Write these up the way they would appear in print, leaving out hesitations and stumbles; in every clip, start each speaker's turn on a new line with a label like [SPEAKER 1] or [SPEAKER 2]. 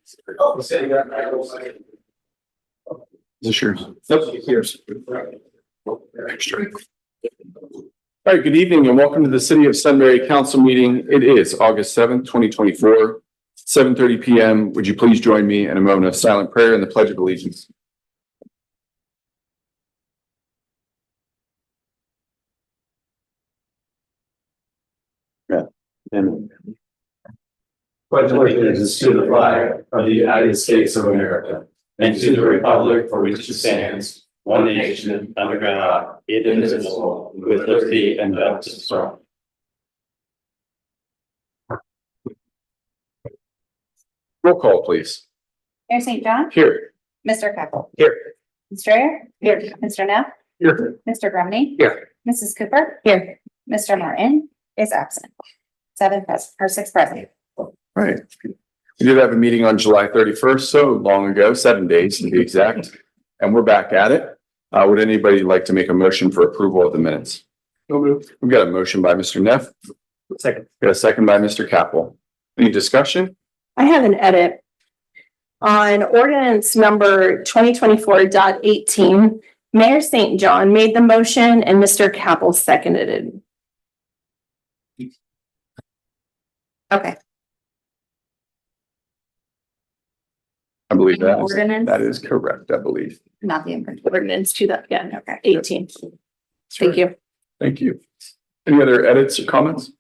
[SPEAKER 1] Is this yours? Yours. Extra. All right, good evening and welcome to the City of Sunbury Council meeting. It is August 7th, 2024, 7:30 p.m. Would you please join me in a moment of silent prayer and the Pledge of Allegiance? Yeah. And
[SPEAKER 2] Pledge allegiance to the flag of the United States of America and to the republic for which it stands, one nation, under God, indivisible, with liberty and justice for all.
[SPEAKER 1] roll call, please.
[SPEAKER 3] Mayor St. John,
[SPEAKER 1] Here.
[SPEAKER 3] Mr. Keppel.
[SPEAKER 1] Here.
[SPEAKER 3] Mr. Ayer. Here. Mr. Neff,
[SPEAKER 1] Here.
[SPEAKER 3] Mr. Grumney.
[SPEAKER 1] Here.
[SPEAKER 3] Mrs. Cooper. Here. Mr. Martin is absent. 6 present.
[SPEAKER 1] Right. We did have a meeting on July 31st, so long ago, 7 days to be exact, and we're back at it. Would anybody like to make a motion for approval of the minutes?
[SPEAKER 2] No move.
[SPEAKER 1] We've got a motion by Mr. Neff.
[SPEAKER 2] Second.
[SPEAKER 1] Got a second by Mr. Capel. Any discussion?
[SPEAKER 4] I have an edit on ordinance number 2024.18. Mayor St. John made the motion and Mr. Capel seconded it.
[SPEAKER 3] Okay.
[SPEAKER 1] I believe that
[SPEAKER 4] Ordinance,
[SPEAKER 1] is correct, I believe.
[SPEAKER 3] Not the imprint.
[SPEAKER 4] ordinance to that, yeah,
[SPEAKER 3] Okay.
[SPEAKER 4] 18. Thank you.
[SPEAKER 1] Thank you. Any other edits or comments?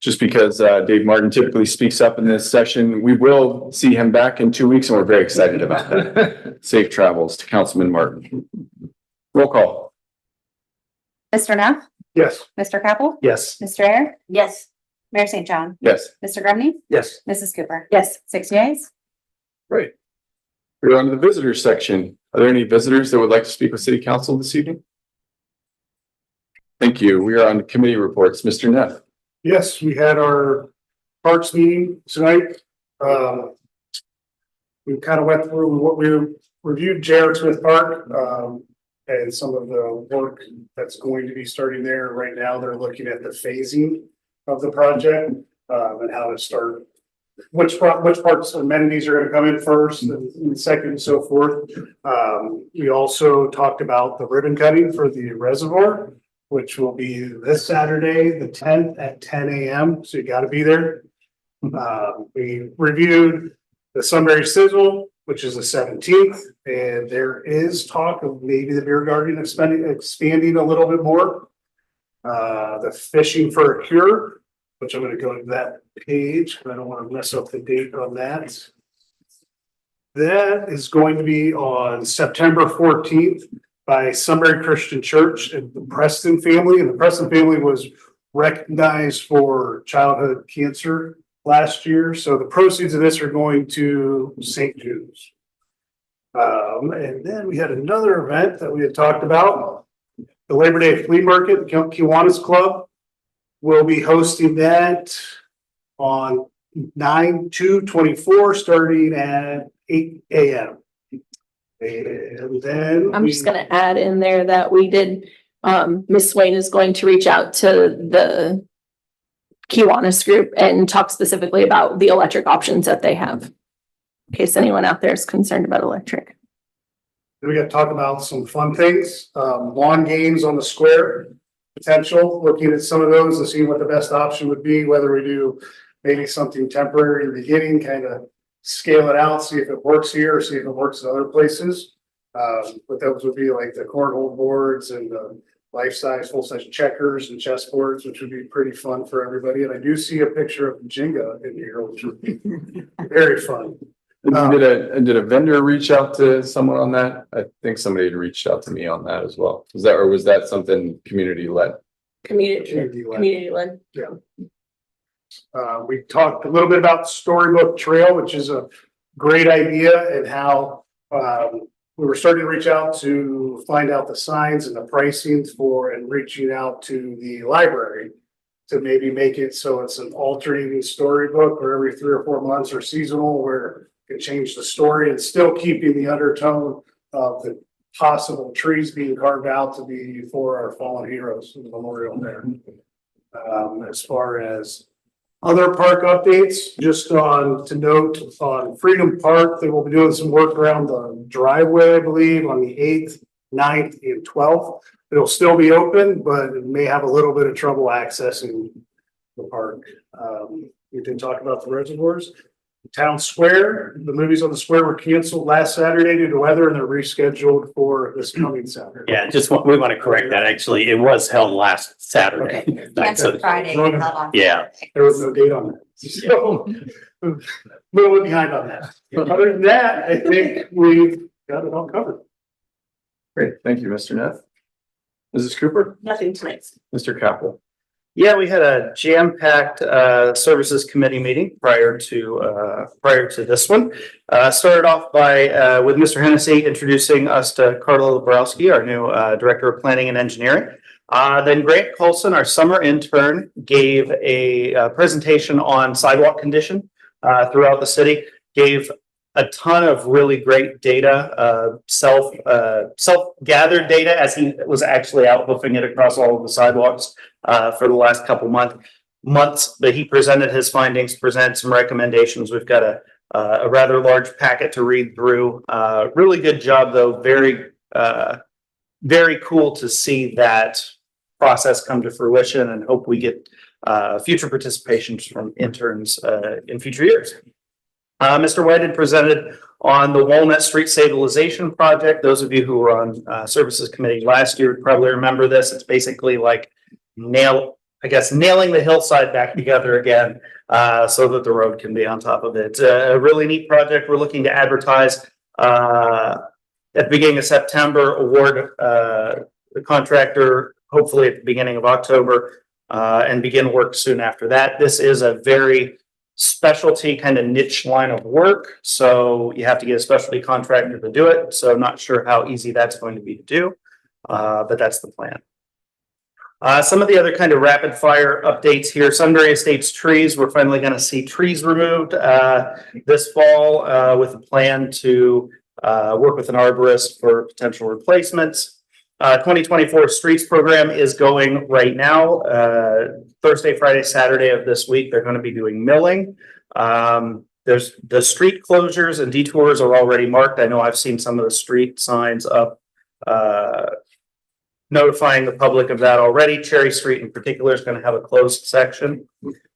[SPEAKER 1] Just because Dave Martin typically speaks up in this session, we will see him back in 2 weeks and we're very excited about that. Safe travels to Councilman Martin. Roll call.
[SPEAKER 3] Mr. Neff,
[SPEAKER 2] Yes.
[SPEAKER 3] Mr. Keppel,
[SPEAKER 2] Yes.
[SPEAKER 3] Mr. Ayer. Yes. Mayor St. John,
[SPEAKER 1] Yes.
[SPEAKER 3] Mr. Grumney,
[SPEAKER 2] Yes.
[SPEAKER 3] Mrs. Cooper.
[SPEAKER 4] Yes.
[SPEAKER 3] 6 yeas.
[SPEAKER 1] Great. We're on to the visitors section. Are there any visitors that would like to speak with City Council this evening? Thank you. We are on committee reports. Mr. Neff.
[SPEAKER 5] Yes, we had our parks meeting tonight. We kind of went through what we reviewed Jared Smith Park, and some of the work that's going to be starting there. Right now, they're looking at the phasing of the project, and how to start, which parts amenities are gonna come in first and second and so forth. We also talked about the ribbon cutting for the reservoir, which will be this Saturday, the 10th at 10 a.m. So you got to be there. We reviewed the Sunbury Sizzle, which is the 17th, and there is talk of maybe the beer garden expanding a little bit more. The Fishing for a Cure, which I'm going to go to that page because I don't want to mess up the date on that. That is going to be on September 14th. By Sunbury Christian Church and the Preston family. And the Preston family was recognized for childhood cancer last year. So the proceeds of this are going to St. Jude's. And then we had another event that we had talked about. The Labor Day Flea Market, the Kiwanis Club will be hosting that on 9/2/24 starting at 8 a.m. And then
[SPEAKER 4] I'm just gonna add in there that we did, Ms. Swain is going to reach out to the Kiwanis group and talk specifically about the electric options that they have. In case anyone out there is concerned about electric.
[SPEAKER 5] we got to talk about some fun things, lawn games on the square, potential, looking at some of those and seeing what the best option would be, whether we do maybe something temporary in the beginning, kind of scale it out, see if it works here or see if it works in other places. But those would be like the cornhole boards and the life-size, full-size checkers and chessboards, which would be pretty fun for everybody. And I do see a picture of Jenga in here, which would be very fun.
[SPEAKER 1] Did a vendor reach out to someone on that? I think somebody had reached out to me on that as well. Was that something community led?
[SPEAKER 4] Community led.
[SPEAKER 5] We talked a little bit about Storybook Trail, which is a great idea, and how we were starting to reach out to find out the signs and the pricing for, and reaching out to the library to maybe make it so it's an alternating storybook where every 3 or 4 months or seasonal, where it can change the story and still keeping the undertone of the possible trees being carved out to be for our fallen heroes in the memorial there. As far as Other park updates, just to note on Freedom Park, they will be doing some work around the driveway, I believe, on the 8th, 9th, and 12th. It'll still be open, but it may have a little bit of trouble accessing the park. We did talk about the reservoirs. Town Square, the movies on the square were canceled last Saturday due to weather and they're rescheduled for this coming Saturday.
[SPEAKER 2] Yeah, we want to correct that. Actually, it was held last Saturday.
[SPEAKER 3] Canceled Friday. and held on
[SPEAKER 2] Yeah.
[SPEAKER 3] Saturday.
[SPEAKER 5] There was no date on that. So, a little behind on that. Other than that, I think we've got it all covered.
[SPEAKER 1] Great, thank you, Mr. Neff. Mrs. Cooper,
[SPEAKER 6] Nothing tonight.
[SPEAKER 1] Mr. Capel.
[SPEAKER 7] Yeah, we had a jam-packed services committee meeting prior to this one. Started off by with Mr. Hennessy introducing us to Carla Labrowski, our new Director of Planning and Engineering. Then Grant Colson, our summer intern, gave a presentation on sidewalk condition throughout the city, gave a ton of really great data, self-gathered data as he was actually out hoofing it across all of the sidewalks for the last couple months. But he presented his findings, presented some recommendations. We've got a rather large packet to read through. Really good job, though. Very cool to see that process come to fruition, and hope we get future participations from interns in future years. Mr. White had presented on the Walnut Street Stabilization Project. Those of you who were on Services Committee last year probably remember this. It's basically like nailing the hillside back together again so that the road can be on top of it. It's a really neat project. We're looking to advertise at the beginning of September, award the contractor hopefully at the beginning of October, and begin work soon after that. This is a very specialty kind of niche line of work, so you have to get a specialty contractor to do it. So I'm not sure how easy that's going to be to do, but that's the plan. Some of the other kind of rapid fire updates here. Sunbury Estates trees, we're finally going to see trees removed this fall with a plan to work with an arborist for potential replacements. 2024 streets program is going right now. Thursday, Friday, Saturday of this week, they're going to be doing milling. There's the street closures and detours are already marked. I know I've seen some of the street signs up notifying the public of that already. Cherry Street in particular is going to have a closed section.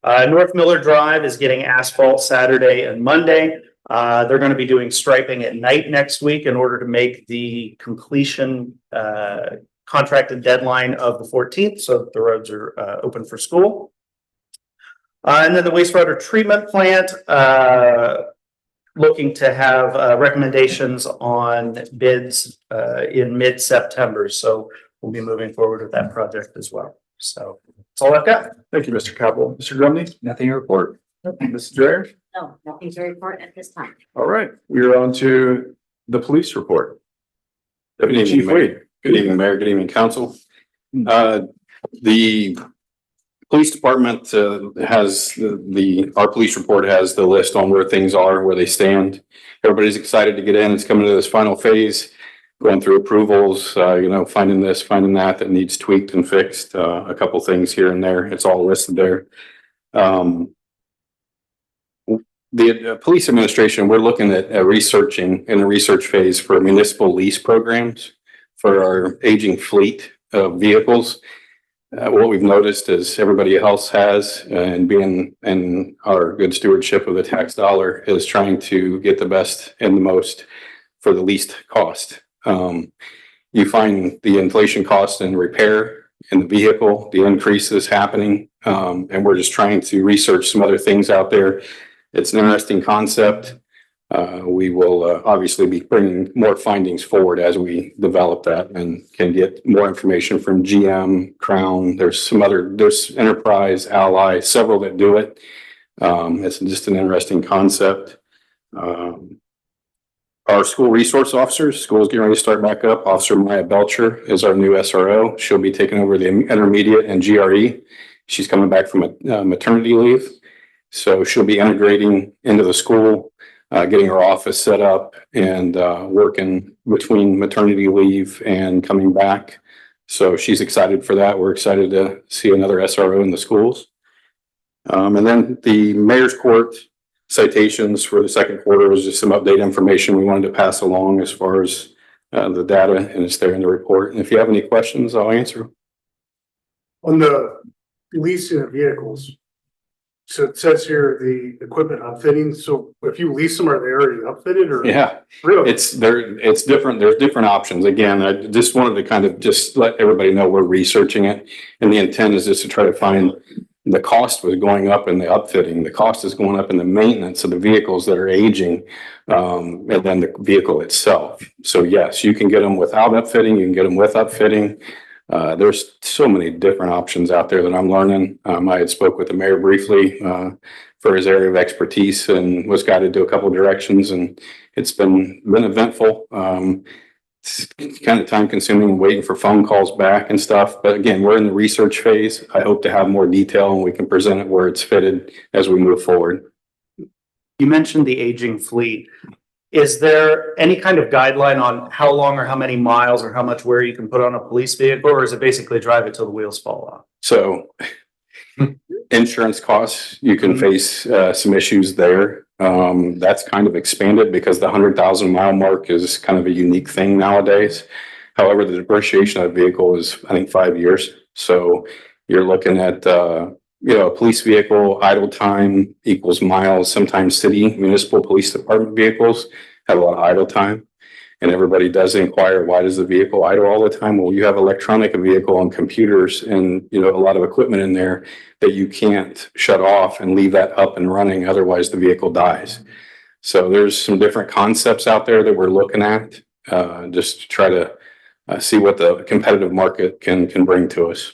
[SPEAKER 7] North Miller Drive is getting asphalt Saturday and Monday. They're going to be doing striping at night next week in order to make the completion contracted deadline of the 14th so that the roads are open for school. And then the wastewater treatment plant, looking to have recommendations on bids in mid-September. So we'll be moving forward with that project as well. So that's all I've got.
[SPEAKER 1] Thank you, Mr. Capel. Mr. Grumney, nothing to report. Mrs. Dreyer.
[SPEAKER 6] No, nothing to report at this time.
[SPEAKER 1] All right, we are on to the police report. Deputy Chief Wade.
[SPEAKER 8] Good evening, Mayor. Good evening, Council. The police department has our police report has the list on where things are, where they stand. Everybody's excited to get in. It's coming to this final phase, going through approvals, finding this, finding that needs tweaked and fixed, a couple things here and there. It's all listed there. The police administration, we're looking at researching in the research phase for municipal lease programs for our aging fleet of vehicles. What we've noticed is everybody else has, and being in our good stewardship of the tax dollar, is trying to get the best and the most for the least cost. You find the inflation cost in repair in the vehicle, the increase is happening, and we're just trying to research some other things out there. It's an interesting concept. We will obviously be bringing more findings forward as we develop that and can get more information from GM, Crown. There's Enterprise, Ally, several that do it. It's just an interesting concept. Our school resource officers, school's getting ready to start back up. Officer Maya Belcher is our new SRO. She'll be taking over the intermediate and GRE. She's coming back from a maternity leave. So she'll be integrating into the school, getting her office set up and working between maternity leave and coming back. So she's excited for that. We're excited to see another SRO in the schools. And then the mayor's court citations for the second quarter was just some update information we wanted to pass along as far as the data, and it's there in the report. And if you have any questions, I'll answer.
[SPEAKER 5] On the leasing of vehicles. So it says here the equipment outfitting. So if you lease them, are they already outfitted or?
[SPEAKER 8] Yeah,
[SPEAKER 5] Really?
[SPEAKER 8] it's different. There's different options. Again, I just wanted to kind of just let everybody know we're researching it. And the intent is just to try to find the cost was going up in the upfitting. The cost is going up in the maintenance of the vehicles that are aging. And then the vehicle itself. So yes, you can get them without upfitting. You can get them with upfitting. There's so many different options out there that I'm learning. I had spoke with the mayor briefly for his area of expertise and was guided to a couple of directions, and it's been eventful. It's kind of time consuming, waiting for phone calls back and stuff. But again, we're in the research phase. I hope to have more detail and we can present it where it's fitted as we move forward.
[SPEAKER 7] You mentioned the aging fleet. Is there any kind of guideline on how long or how many miles or how much wear you can put on a police vehicle, or is it basically drive it till the wheels fall off?
[SPEAKER 8] So insurance costs, you can face some issues there. That's kind of expanded because the 100,000 mile mark is kind of a unique thing nowadays. However, the depreciation of the vehicle is, I think, 5 years. So you're looking at, a police vehicle idle time equals miles. Sometimes city municipal police department vehicles have a lot of idle time. And everybody does inquire, why does the vehicle idle all the time? Well, you have electronic vehicle and computers and, a lot of equipment in there that you can't shut off and leave that up and running. Otherwise the vehicle dies. So there's some different concepts out there that we're looking at, just to try to see what the competitive market can bring to us.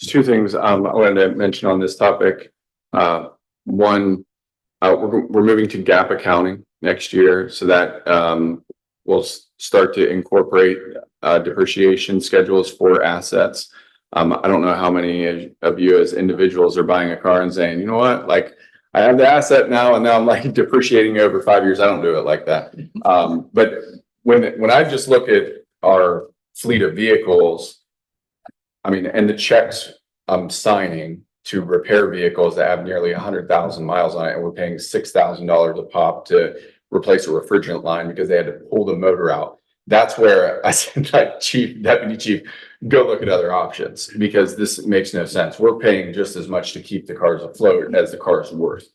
[SPEAKER 1] There's two things I wanted to mention on this topic. One, we're moving to GAAP accounting next year, so that we'll start to incorporate depreciation schedules for assets. I don't know how many of you as individuals are buying a car and saying, you know what, like I have the asset now and now I'm like depreciating over 5 years. I don't do it like that. But when I just look at our fleet of vehicles, I mean, and the checks I'm signing to repair vehicles that have nearly 100,000 miles on it, and we're paying $6,000 a pop to replace a refrigerant line because they had to pull the motor out. That's where I said, like, Deputy Chief, go look at other options, because this makes no sense. We're paying just as much to keep the cars afloat as the car is worth.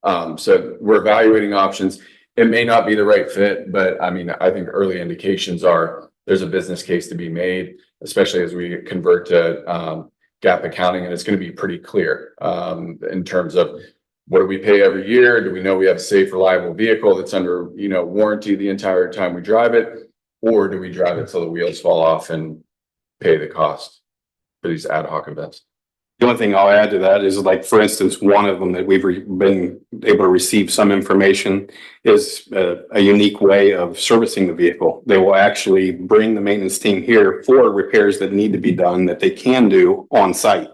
[SPEAKER 1] So we're evaluating options. It may not be the right fit, but I mean, I think early indications are there's a business case to be made, especially as we convert to GAAP accounting, and it's going to be pretty clear in terms of what do we pay every year? Do we know we have a safe, reliable vehicle that's under, warranty the entire time we drive it? Or do we drive it till the wheels fall off and pay the cost for these ad hoc events?
[SPEAKER 8] The only thing I'll add to that is, like, for instance, one of them that we've been able to receive some information is a unique way of servicing the vehicle. They will actually bring the maintenance team here for repairs that need to be done that they can do on site.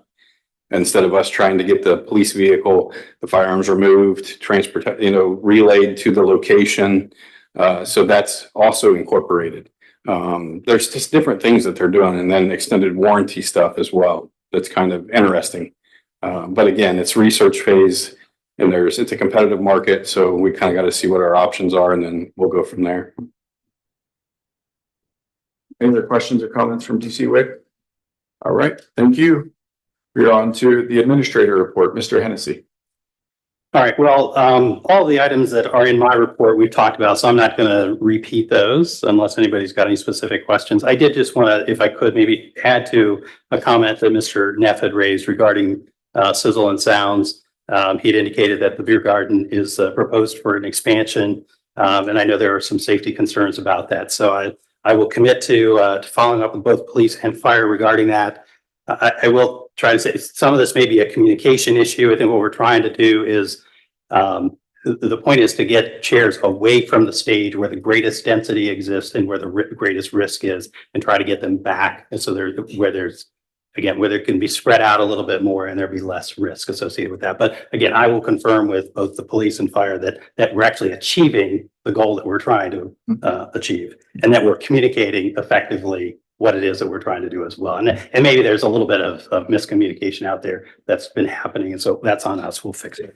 [SPEAKER 8] Instead of us trying to get the police vehicle, the firearms removed, relayed to the location. So that's also incorporated. There's just different things that they're doing, and then extended warranty stuff as well. That's kind of interesting. But again, it's research phase, and it's a competitive market. So we kind of got to see what our options are, and then we'll go from there.
[SPEAKER 1] Any other questions or comments from DC Wick? All right, thank you. We're on to the administrator report, Mr. Hennessy.
[SPEAKER 9] All right, well, all the items that are in my report we've talked about, so I'm not going to repeat those unless anybody's got any specific questions. I did just want to, if I could, maybe add to a comment that Mr. Neff had raised regarding Sizzle and Sounds. He had indicated that the beer garden is proposed for an expansion, and I know there are some safety concerns about that. So I will commit to following up with both police and fire regarding that. I will try to say some of this may be a communication issue. I think what we're trying to do is the point is to get chairs away from the stage where the greatest density exists and where the greatest risk is, and try to get them back. And so where it can be spread out a little bit more and there'll be less risk associated with that. But again, I will confirm with both the police and fire that we're actually achieving the goal that we're trying to achieve, and that we're communicating effectively what it is that we're trying to do as well. And maybe there's a little bit of miscommunication out there that's been happening. And so that's on us. We'll fix it.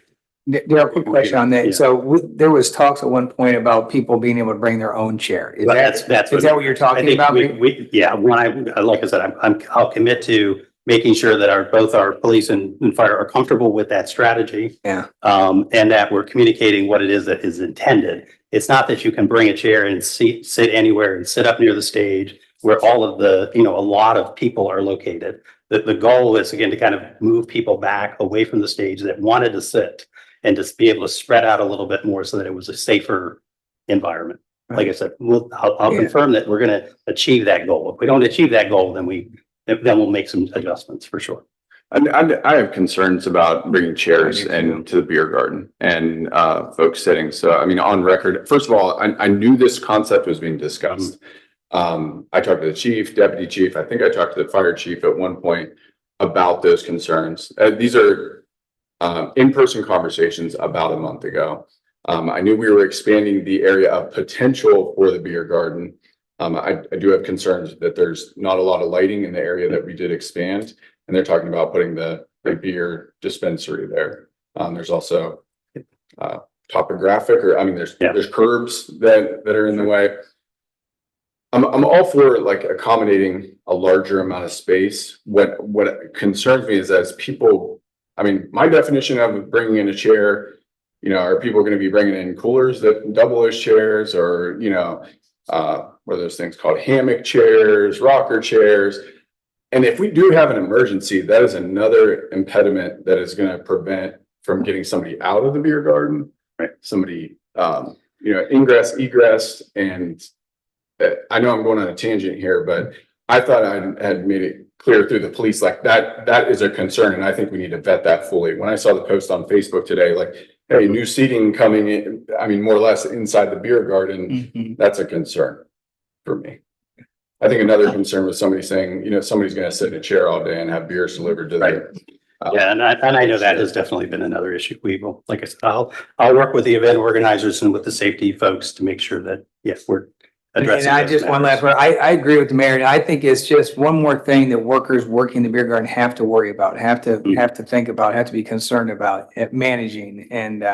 [SPEAKER 10] Darryl, quick question on
[SPEAKER 9] Yeah.
[SPEAKER 10] that. So there was talks at one point about people being able to bring their own chair. Is
[SPEAKER 9] That's
[SPEAKER 10] is that what you're
[SPEAKER 9] I
[SPEAKER 10] talking
[SPEAKER 9] think
[SPEAKER 10] about?
[SPEAKER 9] yeah, like I said, I'll commit to making sure that both our police and fire are comfortable with that strategy.
[SPEAKER 10] Yeah.
[SPEAKER 9] And that we're communicating what it is that is intended. It's not that you can bring a chair and sit anywhere and sit up near the stage where all of the, a lot of people are located. The goal is again to kind of move people back away from the stage that wanted to sit and just be able to spread out a little bit more so that it was a safer environment. Like I said, I'll
[SPEAKER 10] Yeah.
[SPEAKER 9] confirm that we're going to achieve that goal. If we don't achieve that goal, then we'll make some adjustments for sure.
[SPEAKER 1] I have concerns about bringing chairs into the beer garden and folks sitting. So, I mean, on record, first of all, I knew this concept was being discussed. I talked to the chief, deputy chief. I think I talked to the fire chief at one point about those concerns. These are in-person conversations about a month ago. I knew we were expanding the area of potential for the beer garden. I do have concerns that there's not a lot of lighting in the area that we did expand. And they're talking about putting the beer dispensary there. There's also topographic, there's curbs that are in the way. I'm all for like accommodating a larger amount of space. What concerns me is as people, my definition of bringing in a chair, are people going to be bringing in coolers that double as chairs, or what are those things called, hammock chairs, rocker chairs? And if we do have an emergency, that is another impediment that is going to prevent from getting somebody out of the beer garden, right? Somebody, ingress, egress. And I know I'm going on a tangent here, but I thought I had made it clear through the police, like that is a concern. And I think we need to vet that fully. When I saw the post on Facebook today, like, hey, new seating coming in, more or less inside the beer garden, that's a concern for me. I think another concern was somebody saying, somebody's going to sit in a chair all day and have beers delivered to them.
[SPEAKER 9] Yeah, and I know that has definitely been another issue. We will, like I said, I'll work with the event organizers and with the safety folks to make sure that, yes, we're addressing.
[SPEAKER 10] And I just, one last word, I agree with the mayor. And I think it's just one more thing that workers working the beer garden have to worry about, have to think about, have to be concerned about managing. And,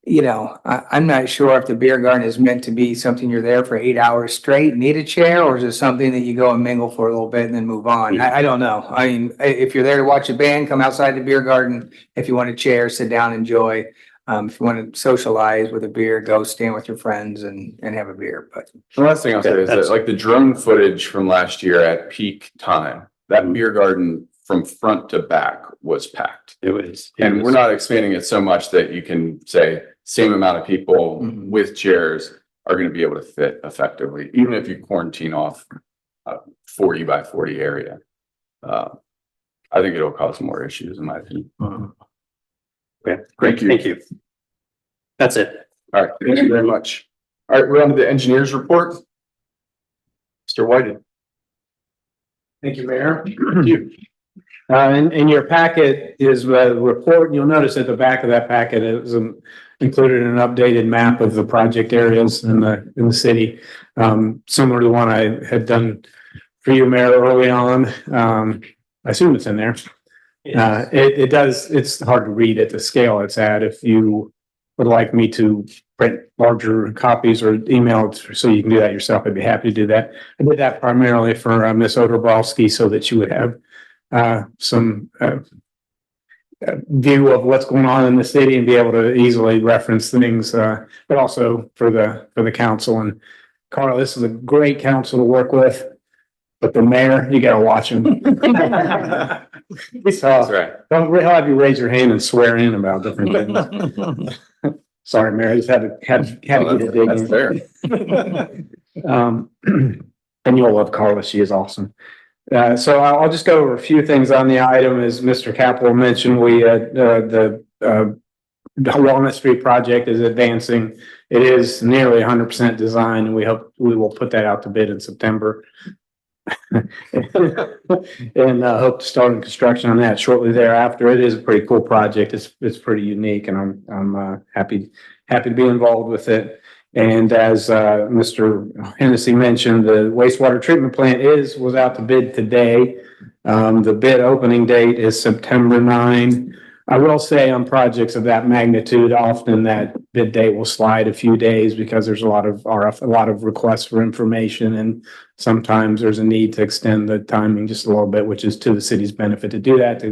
[SPEAKER 10] I'm not sure if the beer garden is meant to be something you're there for 8 hours straight, need a chair, or is it something that you go and mingle for a little bit and then move on? I don't know. If you're there to watch a band, come outside the beer garden. If you want a chair, sit down, enjoy. If you want to socialize with a beer, go stand with your friends and have a beer. But
[SPEAKER 1] the last thing I'll say is that like the drone footage from last year at peak time, that beer garden from front to back was packed.
[SPEAKER 9] It was.
[SPEAKER 1] And we're not expanding it so much that you can say same amount of people with chairs are going to be able to fit effectively, even if you quarantine off a 40 by 40 area. I think it'll cause more issues in my opinion.
[SPEAKER 9] Okay,
[SPEAKER 1] Thank you.
[SPEAKER 9] Thank you. That's it.
[SPEAKER 1] All right. Thank you very much. All right. We're on to the engineer's report. Mr. Whited.
[SPEAKER 11] Thank you, Mayor. In your packet is a report. You'll notice at the back of that packet is included an updated map of the project areas in the city, similar to the one I had done for you, Mayor, early on. I assume it's in there. It does. It's hard to read at the scale it's at. If you would like me to print larger copies or email it so you can do that yourself, I'd be happy to do that. I did that primarily for Ms. Oderbrowski so that she would have some view of what's going on in the city and be able to easily reference things, but also for the council. And Carl, this is a great council to work with, but the mayor, you gotta watch him.
[SPEAKER 1] That's right.
[SPEAKER 11] He'll have you raise your hand and swear in about different things. Sorry, Mayor, I just had to get a dig in.
[SPEAKER 1] Fair.
[SPEAKER 11] And you'll love Carla. She is awesome. So I'll just go over a few things on the item. As Mr. Capel mentioned, the Walnut Street project is advancing. It is nearly 100% designed, and we hope we will put that out to bid in September. And hope to start construction on that shortly thereafter. It is a pretty cool project. It's pretty unique, and I'm happy to be involved with it. And as Mr. Hennessy mentioned, the wastewater treatment plant was out to bid today. The bid opening date is September 9. I will say on projects of that magnitude, often that bid date will slide a few days because there's a lot of requests for information, and sometimes there's a need to extend the timing just a little bit, which is to the city's benefit to do that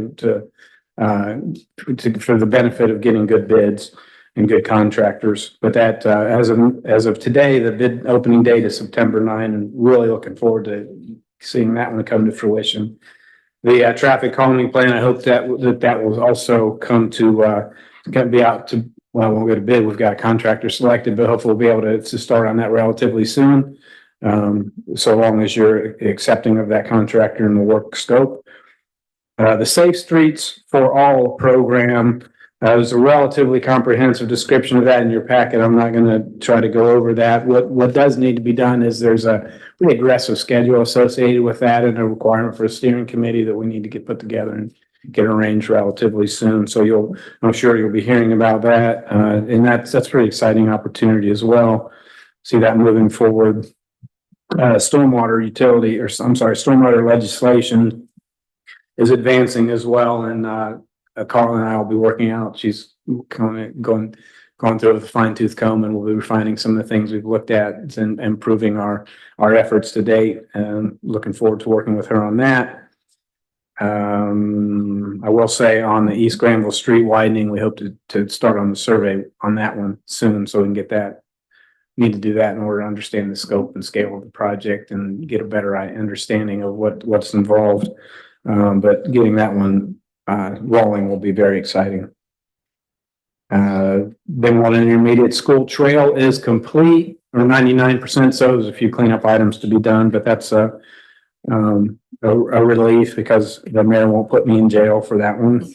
[SPEAKER 11] for the benefit of getting good bids and good contractors. But that as of today, the bid opening date is September 9, and really looking forward to seeing that one come to fruition. The traffic calming plan, I hope that will also come to be out to, well, I won't go to bid. We've got a contractor selected, but hopefully we'll be able to start on that relatively soon. So long as you're accepting of that contractor and the work scope. The Safe Streets for All program, there's a relatively comprehensive description of that in your packet. I'm not going to try to go over that. What does need to be done is there's a pretty aggressive schedule associated with that and a requirement for a steering committee that we need to get put together and get arranged relatively soon. So I'm sure you'll be hearing about that. And that's a pretty exciting opportunity as well. See that moving forward. Stormwater legislation is advancing as well. And Carla and I will be working out. She's going through with a fine tooth comb, and we'll be refining some of the things we've looked at and improving our efforts to date, and looking forward to working with her on that. I will say on the East Granville Street widening, we hope to start on the survey on that one soon, so we can get that. Need to do that in order to understand the scope and scale of the project and get a better understanding of what's involved. But getting that one rolling will be very exciting. Then one intermediate school trail is complete, or 99%. So there's a few cleanup items to be done, but that's a relief because the mayor won't put me in jail for that one.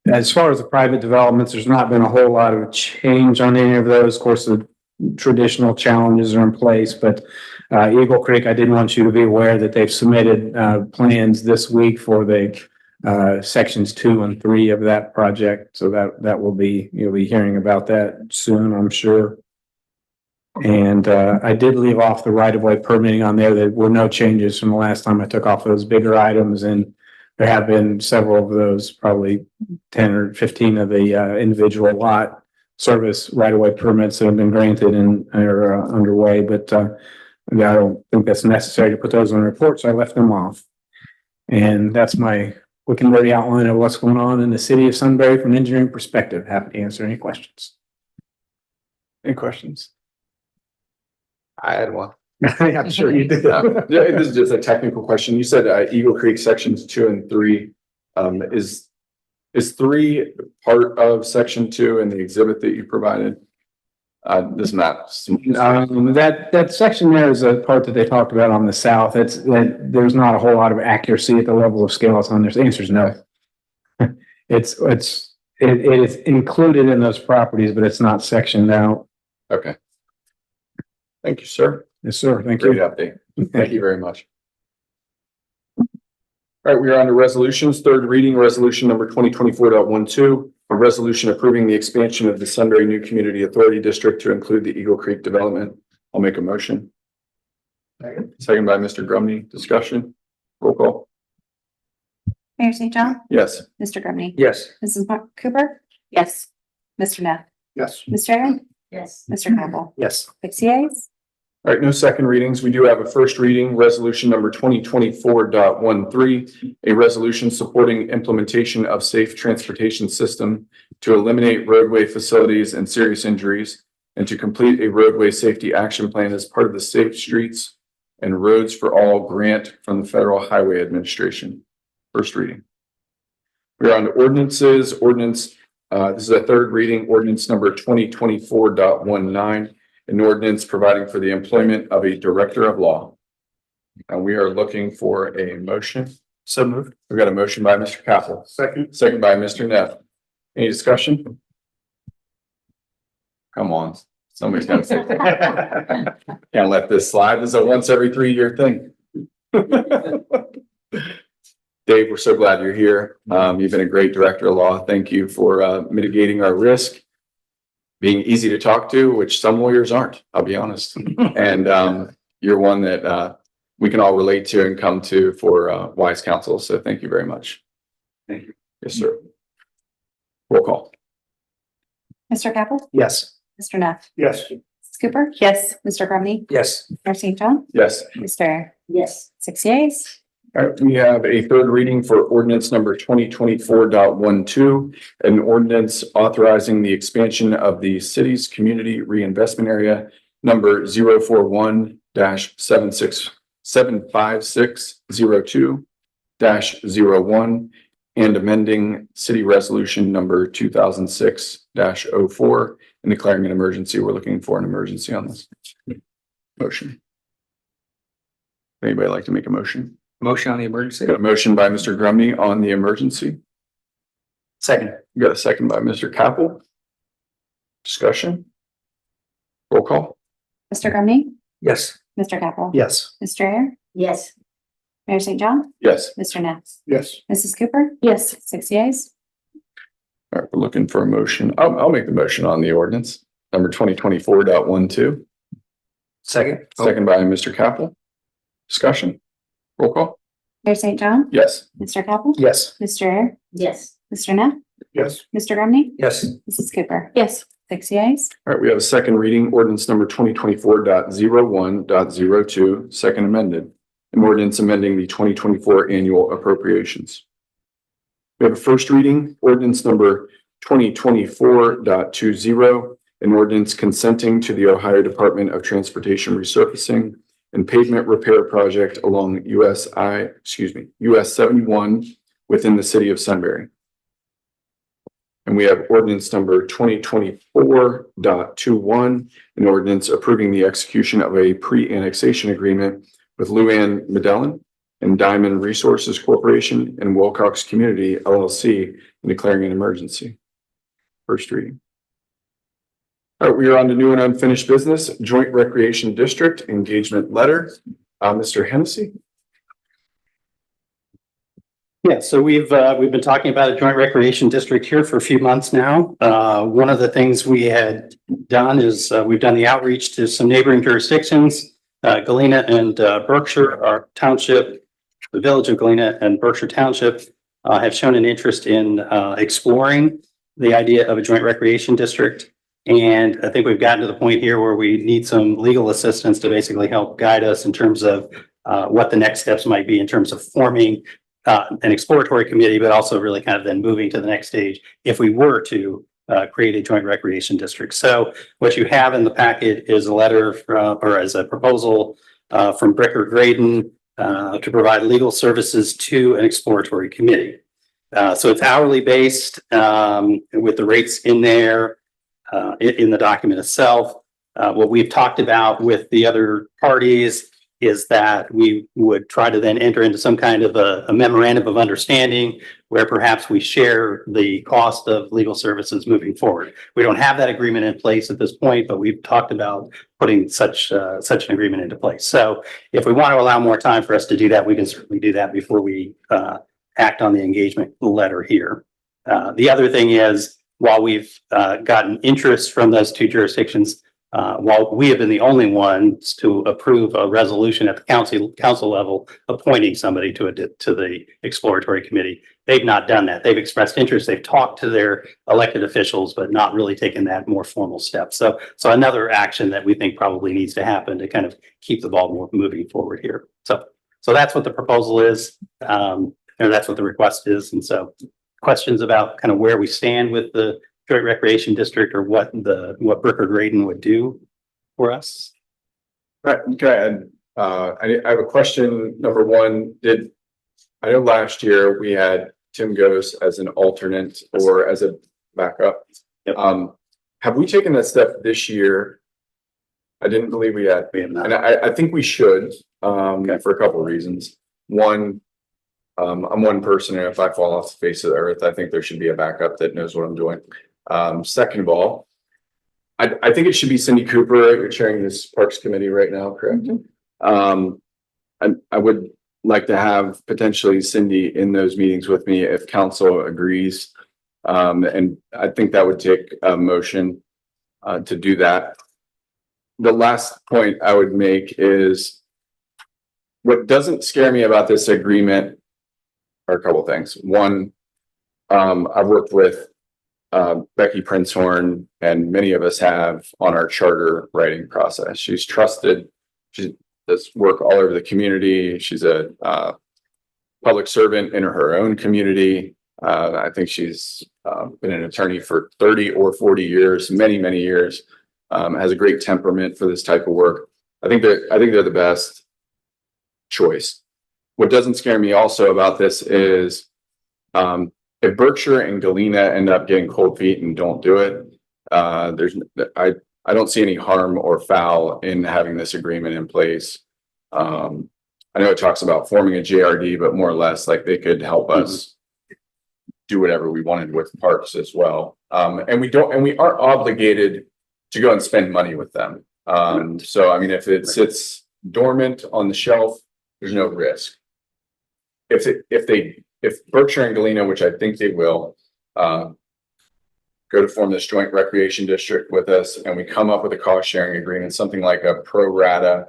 [SPEAKER 11] As far as the private developments, there's not been a whole lot of change on any of those. Of course, the traditional challenges are in place, but Eagle Creek, I did want you to be aware that they've submitted plans this week for the sections 2 and 3 of that project. So that will be, you'll be hearing about that soon, I'm sure. And I did leave off the right-of-way permitting on there. There were no changes from the last time I took off those bigger items, and there have been several of those, probably 10 or 15 of the individual lot service right-of-way permits that have been granted and are underway, but I don't think that's necessary to put those on the report, so I left them off. And that's my quick and dirty outline of what's going on in the city of Sunbury from an engineering perspective. Happy to answer any questions. Any questions?
[SPEAKER 1] I had one.
[SPEAKER 11] I'm sure you did.
[SPEAKER 1] Yeah, this is just a technical question. You said Eagle Creek sections 2 and 3. Is 3 part of section 2 in the exhibit that you provided? This map.
[SPEAKER 11] That section there is a part that they talked about on the south. There's not a whole lot of accuracy at the level of scale it's on there. The answer is no. It is included in those properties, but it's not sectioned out.
[SPEAKER 1] Okay. Thank you, sir.
[SPEAKER 11] Yes, sir. Thank
[SPEAKER 1] Great
[SPEAKER 11] you.
[SPEAKER 1] update. Thank you very much. All right, we are on to resolutions. Third reading, resolution number 2024.12, a resolution approving the expansion of the Sunbury New Community Authority District to include the Eagle Creek development. I'll make a motion. Second by Mr. Grumney. Discussion. Roll call.
[SPEAKER 3] Mayor St. John,
[SPEAKER 1] Yes.
[SPEAKER 3] Mr. Grumney,
[SPEAKER 11] Yes.
[SPEAKER 3] Mrs. Cooper,
[SPEAKER 4] Yes.
[SPEAKER 3] Mr. Neff,
[SPEAKER 5] Yes.
[SPEAKER 3] Mr. Aaron,
[SPEAKER 6] Yes.
[SPEAKER 3] Mr. Campbell,
[SPEAKER 11] Yes.
[SPEAKER 3] 6 yeas.
[SPEAKER 1] All right, no second readings. We do have a first reading, resolution number 2024.13, a resolution supporting implementation of safe transportation system to eliminate roadway facilities and serious injuries, and to complete a roadway safety action plan as part of the Safe Streets and Roads for All grant from the Federal Highway Administration. First reading. We are on to ordinances. This is a third reading, ordinance number 2024.19. An ordinance providing for the employment of a director of law. And we are looking for a motion.
[SPEAKER 7] So moved.
[SPEAKER 1] We've got a motion by Mr. Capel. Second by Mr. Neff. Any discussion? Come on, somebody's got to say. Can't let this slide. This is a once every 3-year thing. Dave, we're so glad you're here. You've been a great director of law. Thank you for mitigating our risk, being easy to talk to, which some lawyers aren't, I'll be honest. And you're one that we can all relate to and come to for wise counsel. So thank you very much.
[SPEAKER 7] Thank you.
[SPEAKER 1] Yes, sir. Roll call.
[SPEAKER 3] Mr. Capel?
[SPEAKER 7] Yes.
[SPEAKER 3] Mr. Neff?
[SPEAKER 5] Yes.
[SPEAKER 3] Mrs. Cooper?
[SPEAKER 4] Yes.
[SPEAKER 3] Mr. Grumney?
[SPEAKER 10] Yes.
[SPEAKER 3] Mayor St. John?
[SPEAKER 1] Yes.
[SPEAKER 3] Mr. Ayer?
[SPEAKER 6] Yes.
[SPEAKER 3] 6 yeas.
[SPEAKER 1] All right, we have a third reading for ordinance number 2024.12, an ordinance authorizing the expansion of the city's community reinvestment area number 041-75602-01 and amending city resolution number 2006-04 and declaring an emergency. We're looking for an emergency on this motion. Anybody like to make a motion?
[SPEAKER 10] Motion on the emergency?
[SPEAKER 1] Got a motion by Mr. Grumney on the emergency.
[SPEAKER 7] Second.
[SPEAKER 1] Got a second by Mr. Capel. Discussion. Roll call.
[SPEAKER 3] Mr. Grumney?
[SPEAKER 10] Yes.
[SPEAKER 3] Mr. Capel?
[SPEAKER 7] Yes.
[SPEAKER 3] Mr. Ayer?
[SPEAKER 6] Yes.
[SPEAKER 3] Mayor St. John?
[SPEAKER 1] Yes.
[SPEAKER 3] Mr. Neff?
[SPEAKER 5] Yes.
[SPEAKER 3] Mrs. Cooper?
[SPEAKER 4] Yes.
[SPEAKER 3] 6 yeas.
[SPEAKER 1] All right, we're looking for a motion. I'll make the motion on the ordinance number 2024.12.
[SPEAKER 10] Second?
[SPEAKER 1] Second by Mr. Capel. Discussion. Roll call.
[SPEAKER 3] Mayor St. John?
[SPEAKER 1] Yes.
[SPEAKER 3] Mr. Capel?
[SPEAKER 7] Yes.
[SPEAKER 3] Mr. Ayer?
[SPEAKER 6] Yes.
[SPEAKER 3] Mr. Neff?
[SPEAKER 5] Yes.
[SPEAKER 3] Mr. Grumney?
[SPEAKER 10] Yes.
[SPEAKER 3] Mrs. Cooper?
[SPEAKER 4] Yes.
[SPEAKER 3] 6 yeas.
[SPEAKER 1] All right, we have a second reading, ordinance number 2024.01.02, second amended. An ordinance amending the 2024 annual appropriations. We have a first reading, ordinance number 2024.20, an ordinance consenting to the Ohio Department of Transportation resurfacing and pavement repair project along US 71 within the city of Sunbury. And we have ordinance number 2024.21, an ordinance approving the execution of a pre-annexation agreement with Luann Medellin and Diamond Resources Corporation and Wilcox Community LLC and declaring an emergency. First reading. All right, we are on to new and unfinished business, Joint Recreation District Engagement Letter. Mr. Hennessy.
[SPEAKER 9] Yeah, so we've been talking about a joint recreation district here for a few months now. One of the things we had done is we've done the outreach to some neighboring jurisdictions. Galena and Berkshire, our township, the village of Galena and Berkshire Township have shown an interest in exploring the idea of a joint recreation district. And I think we've gotten to the point here where we need some legal assistance to basically help guide us in terms of what the next steps might be in terms of forming an exploratory committee, but also really kind of then moving to the next stage if we were to create a joint recreation district. So what you have in the packet is a letter from, or as a proposal from Bricker Graydon to provide legal services to an exploratory committee. So it's hourly based with the rates in there in the document itself. What we've talked about with the other parties is that we would try to then enter into some kind of a memorandum of understanding where perhaps we share the cost of legal services moving forward. We don't have that agreement in place at this point, but we've talked about putting such an agreement into place. So if we want to allow more time for us to do that, we can certainly do that before we act on the engagement letter here. The other thing is, while we've gotten interest from those two jurisdictions, while we have been the only ones to approve a resolution at the council level appointing somebody to the exploratory committee, they've not done that. They've expressed interest. They've talked to their elected officials, but not really taken that more formal step. So another action that we think probably needs to happen to kind of keep the ball moving forward here. So that's what the proposal is, and that's what the request is. And so questions about kind of where we stand with the joint recreation district or what Bricker Graydon would do for us.
[SPEAKER 1] Right, okay, and I have a question. Number one, I know last year we had Tim Gose as an alternate or as a backup.
[SPEAKER 9] Yep.
[SPEAKER 1] Have we taken that step this year? I didn't believe we had.
[SPEAKER 9] We have not.
[SPEAKER 1] And I think we should, for a couple of reasons. One, I'm one person, and if I fall off the face of the earth, I think there should be a backup that knows what I'm doing. Second of all, I think it should be Cindy Cooper. You're chairing this Parks Committee right now, correct? Mm-hmm. I would like to have potentially Cindy in those meetings with me if council agrees. And I think that would take a motion. to do that. The last point I would make is what doesn't scare me about this agreement are a couple of things. One, I've worked with Becky Princehorn, and many of us have on our charter writing process. She's trusted. She does work all over the community. She's a public servant in her own community. I think she's been an attorney for 30 or 40 years, many, many years. Has a great temperament for this type of work. I think they're the best choice. What doesn't scare me also about this is if Berkshire and Galena end up getting cold feet and don't do it, I don't see any harm or foul in having this agreement in place. I know it talks about forming a JRD, but more or less like they could help us do whatever we wanted with parks as well. And we aren't obligated to go and spend money with them. So I mean, if it sits dormant on the shelf, there's no risk. If Berkshire and Galena, which I think they will, go to form this joint recreation district with us, and we come up with a cost sharing agreement, something like a pro rata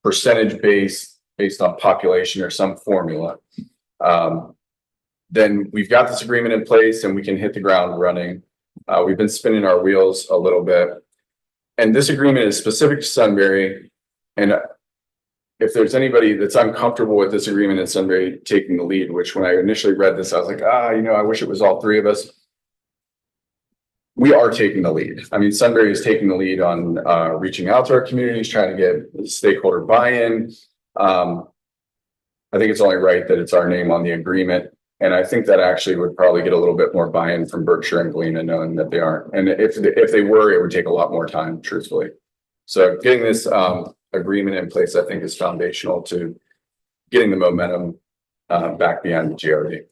[SPEAKER 1] percentage based on population or some formula, then we've got this agreement in place and we can hit the ground running. We've been spinning our wheels a little bit, and this agreement is specific to Sunbury. And if there's anybody that's uncomfortable with this agreement in Sunbury taking the lead, which when I initially read this, I was like, I wish it was all three of us. We are taking the lead. I mean, Sunbury is taking the lead on reaching out to our communities, trying to get stakeholder buy-in. I think it's only right that it's our name on the agreement. And I think that actually would probably get a little bit more buy-in from Berkshire and Galena, knowing that they aren't. And if they were, it would take a lot more time, truthfully. So getting this agreement in place, I think, is foundational to getting the momentum back behind the GRD.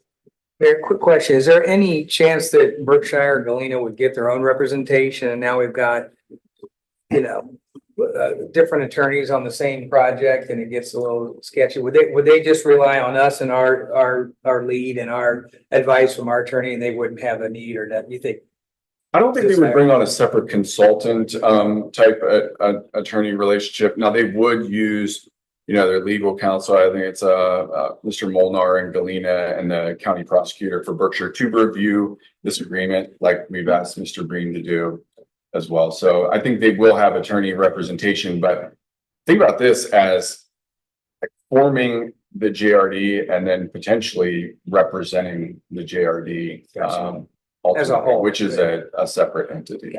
[SPEAKER 10] Very quick question. Is there any chance that Berkshire or Galena would get their own representation? And now we've got, different attorneys on the same project and it gets a little sketchy. Would they just rely on us and our lead and our advice from our attorney, and they wouldn't have a need, or that you think?
[SPEAKER 1] I don't think they would bring on a separate consultant type attorney relationship. Now they would use, their legal counsel. I think it's Mr. Molnar and Galena and the county prosecutor for Berkshire to review this agreement, like we've asked Mr. Breen to do as well. So I think they will have attorney representation, but think about this as like forming the JRD and then potentially representing the JRD
[SPEAKER 10] As a whole,
[SPEAKER 1] which is a separate entity.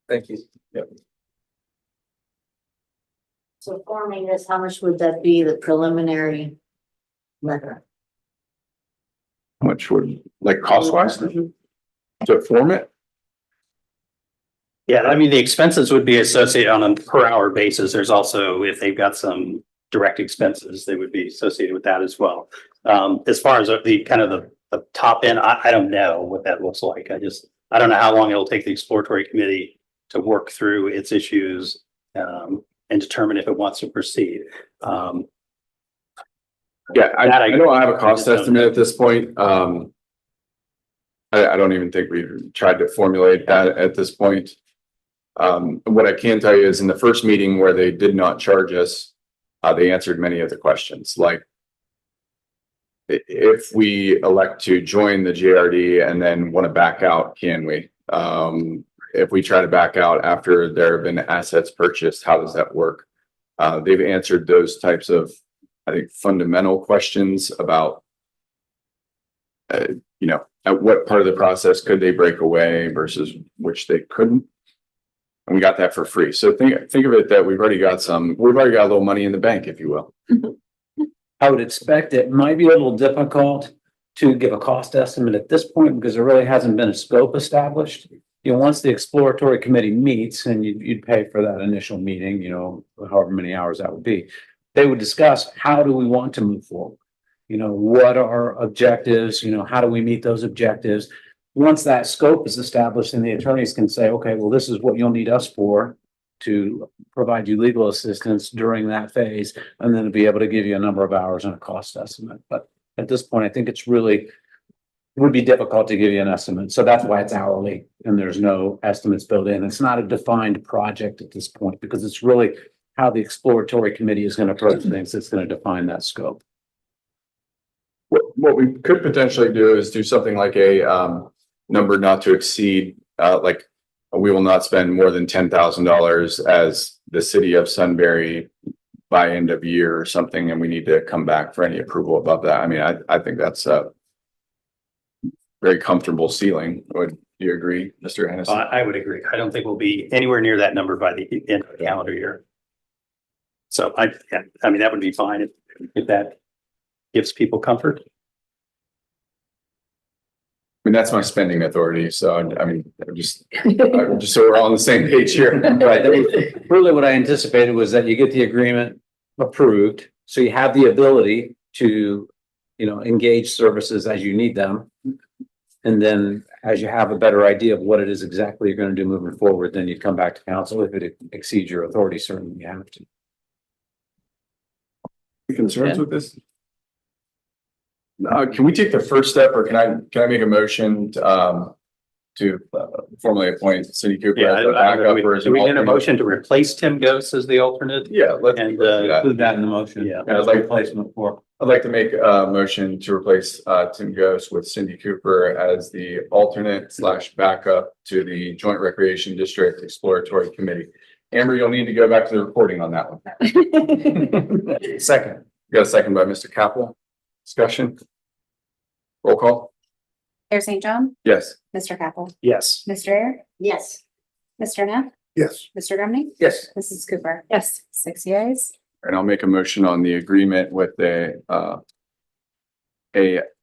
[SPEAKER 10] Thank you.
[SPEAKER 1] Yep.
[SPEAKER 6] So forming this, how much would that be, the preliminary letter?
[SPEAKER 1] How much would, like, cost wise to form it?
[SPEAKER 9] Yeah, I mean, the expenses would be associated on a per hour basis. There's also, if they've got some direct expenses, they would be associated with that as well. As far as the kind of the top end, I don't know what that looks like. I don't know how long it'll take the exploratory committee to work through its issues and determine if it wants to proceed.
[SPEAKER 1] Yeah, I know I have a cost estimate at this point. I don't even think we've tried to formulate that at this point. What I can tell you is in the first meeting where they did not charge us, they answered many of the questions. Like, if we elect to join the JRD and then want to back out, can we? If we try to back out after there have been assets purchased, how does that work? They've answered those types of, I think, fundamental questions about, at what part of the process could they break away versus which they couldn't. And we got that for free. So think of it that we've already got a little money in the bank, if you will.
[SPEAKER 11] I would expect it might be a little difficult to give a cost estimate at this point because there really hasn't been a scope established. Once the exploratory committee meets and you'd pay for that initial meeting, however many hours that would be, they would discuss how do we want to move forward? What are our objectives? How do we meet those objectives? Once that scope is established, and the attorneys can say, okay, well, this is what you'll need us for to provide you legal assistance during that phase, and then to be able to give you a number of hours and a cost estimate. But at this point, I think it's really would be difficult to give you an estimate. So that's why it's hourly and there's no estimates built in. It's not a defined project at this point because it's really how the exploratory committee is going to approach things. It's going to define that scope.
[SPEAKER 1] What we could potentially do is do something like a number not to exceed, like we will not spend more than $10,000 as the city of Sunbury by end of year or something, and we need to come back for any approval above that. I mean, I think that's a very comfortable ceiling. Would you agree, Mr. Hennessy?
[SPEAKER 9] I would agree. I don't think we'll be anywhere near that number by the end of the calendar year. So I mean, that would be fine if that gives people comfort.
[SPEAKER 1] I mean, that's my spending authority, so I mean, just so we're all on the same page here.
[SPEAKER 11] Right. I mean, really what I anticipated was that you get the agreement approved, so you have the ability to, engage services as you need them. And then as you have a better idea of what it is exactly you're going to do moving forward, then you'd come back to council. If it exceeds your authority, certainly you have to.
[SPEAKER 1] Concerns with this? Can we take the first step, or can I make a motion to formally appoint Cindy Cooper as the backup or as
[SPEAKER 9] Do
[SPEAKER 1] an
[SPEAKER 9] we need a
[SPEAKER 1] alternate?
[SPEAKER 9] motion to replace Tim Ghost as the alternate?
[SPEAKER 1] Yeah, let's
[SPEAKER 9] And
[SPEAKER 1] do that.
[SPEAKER 11] Include that in the motion.
[SPEAKER 9] Yeah.
[SPEAKER 1] Yeah, I'd like-
[SPEAKER 11] Replacement for.
[SPEAKER 1] I'd like to make a motion to replace Tim Ghost with Cindy Cooper as the alternate / backup to the Joint Recreation District Exploratory Committee. Amber, you'll need to go back to the recording on that one.
[SPEAKER 10] Second.
[SPEAKER 1] Got a second by Mr. Capel. Discussion. Roll call.
[SPEAKER 3] Mayor St. John,
[SPEAKER 1] Yes.
[SPEAKER 3] Mr. Capel,
[SPEAKER 7] Yes.
[SPEAKER 3] Mr. Air,
[SPEAKER 6] Yes.
[SPEAKER 3] Mr. Neff,
[SPEAKER 5] Yes.
[SPEAKER 3] Mr. Grumney,
[SPEAKER 10] Yes.
[SPEAKER 3] Mrs. Cooper,
[SPEAKER 4] Yes.
[SPEAKER 3] 6 yeas.
[SPEAKER 1] And I'll make a motion on the agreement with a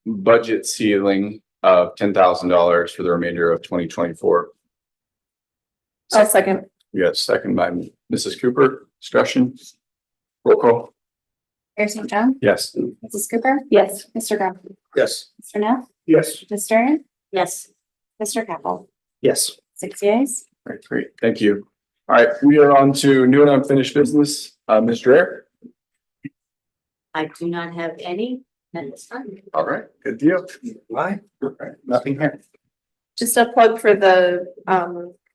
[SPEAKER 1] budget ceiling of $10,000 for the remainder of 2024.
[SPEAKER 4] I'll second.
[SPEAKER 1] We got a second by Mrs. Cooper. Discussion. Roll call.
[SPEAKER 3] Mayor St. John,
[SPEAKER 1] Yes.
[SPEAKER 3] Mrs. Cooper,
[SPEAKER 4] Yes.
[SPEAKER 3] Mr. Grumney,
[SPEAKER 7] Yes.
[SPEAKER 3] Mr. Neff,
[SPEAKER 5] Yes.
[SPEAKER 3] Mr. Air,
[SPEAKER 6] Yes.
[SPEAKER 3] Mr. Capel,
[SPEAKER 7] Yes.
[SPEAKER 3] 6 yeas.
[SPEAKER 1] All right, great. Thank you. All right, we are on to new and unfinished business. Mr. Air.
[SPEAKER 6] I do not have any at this time.
[SPEAKER 1] All right, good deal.
[SPEAKER 10] Why?
[SPEAKER 1] All right, nothing here.
[SPEAKER 4] Just a plug for the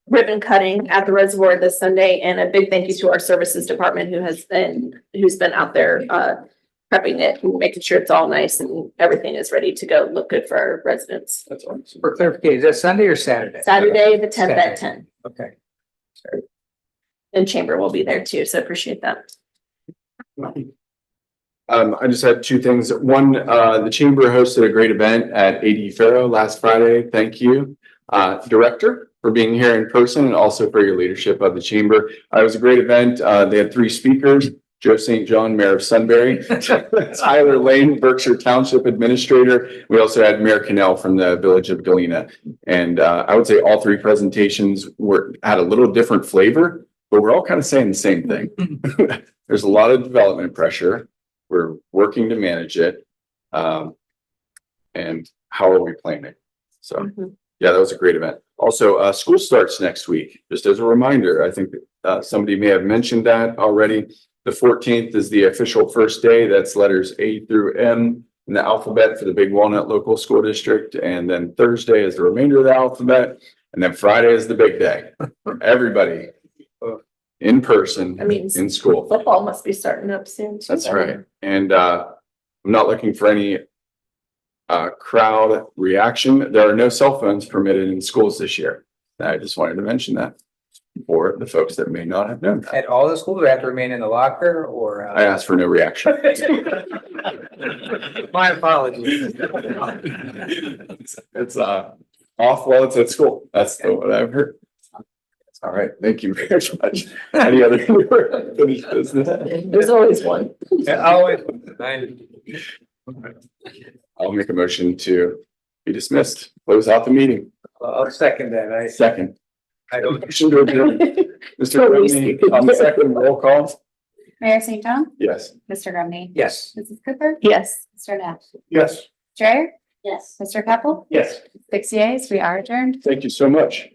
[SPEAKER 4] ribbon cutting at the reservoir this Sunday, and a big thank you to our services department who's been out there prepping it and making sure it's all nice and everything is ready to go, look good for our residents.
[SPEAKER 1] That's awesome.
[SPEAKER 10] For clarification, is that Sunday or Saturday?
[SPEAKER 4] Saturday, the 10th at
[SPEAKER 10] Saturday.
[SPEAKER 4] 10,
[SPEAKER 10] Okay.
[SPEAKER 4] and Chamber will be there too, so appreciate that.
[SPEAKER 1] I just had two things. One, the chamber hosted a great event at AD Faro last Friday. Thank you, Director, for being here in person and also for your leadership of the chamber. It was a great event. They had 3 speakers: Joe St. John, Mayor of Sunbury; Tyler Lane, Berkshire Township Administrator. We also had Mayor Cannell from the Village of Galena. And I would say all 3 presentations had a little different flavor, but we're all kind of saying the same thing. There's a lot of development pressure. We're working to manage it. And how are we playing it? So, yeah, that was a great event. Also, school starts next week. Just as a reminder, I think somebody may have mentioned that already. The 14th is the official first day. That's letters A through M in the alphabet for the Big Walnut Local School District. And then Thursday is the remainder of the alphabet. And then Friday is the big day. Everybody in person
[SPEAKER 4] I mean,
[SPEAKER 1] in school.
[SPEAKER 4] football must be starting up soon. too.
[SPEAKER 1] That's right. And I'm not looking for any crowd reaction. There are no cell phones permitted in schools this year. I just wanted to mention that for the folks that may not have known that.
[SPEAKER 10] At all the schools, we have to remain in the locker or?
[SPEAKER 1] I asked for no reaction.
[SPEAKER 10] My apologies.
[SPEAKER 1] It's off while it's at school. That's what I've heard. All right, thank you very much. Any other finished business?
[SPEAKER 4] There's always one.
[SPEAKER 1] I'll make a motion to be dismissed. Close out the meeting.
[SPEAKER 10] I'll second that.
[SPEAKER 1] Second.
[SPEAKER 10] I don't.
[SPEAKER 1] Motion to adjourn. Mr. Grumney, on the second roll call.
[SPEAKER 3] Mayor St. John,
[SPEAKER 1] Yes.
[SPEAKER 3] Mr. Grumney,
[SPEAKER 10] Yes.
[SPEAKER 3] Mrs. Cooper,
[SPEAKER 4] Yes.
[SPEAKER 3] Mr. Neff,
[SPEAKER 5] Yes.
[SPEAKER 3] Mr. Air,
[SPEAKER 6] Yes.
[SPEAKER 3] Mr. Capel,
[SPEAKER 7] Yes.
[SPEAKER 3] 6 yeas. We are adjourned.
[SPEAKER 1] Thank you so much.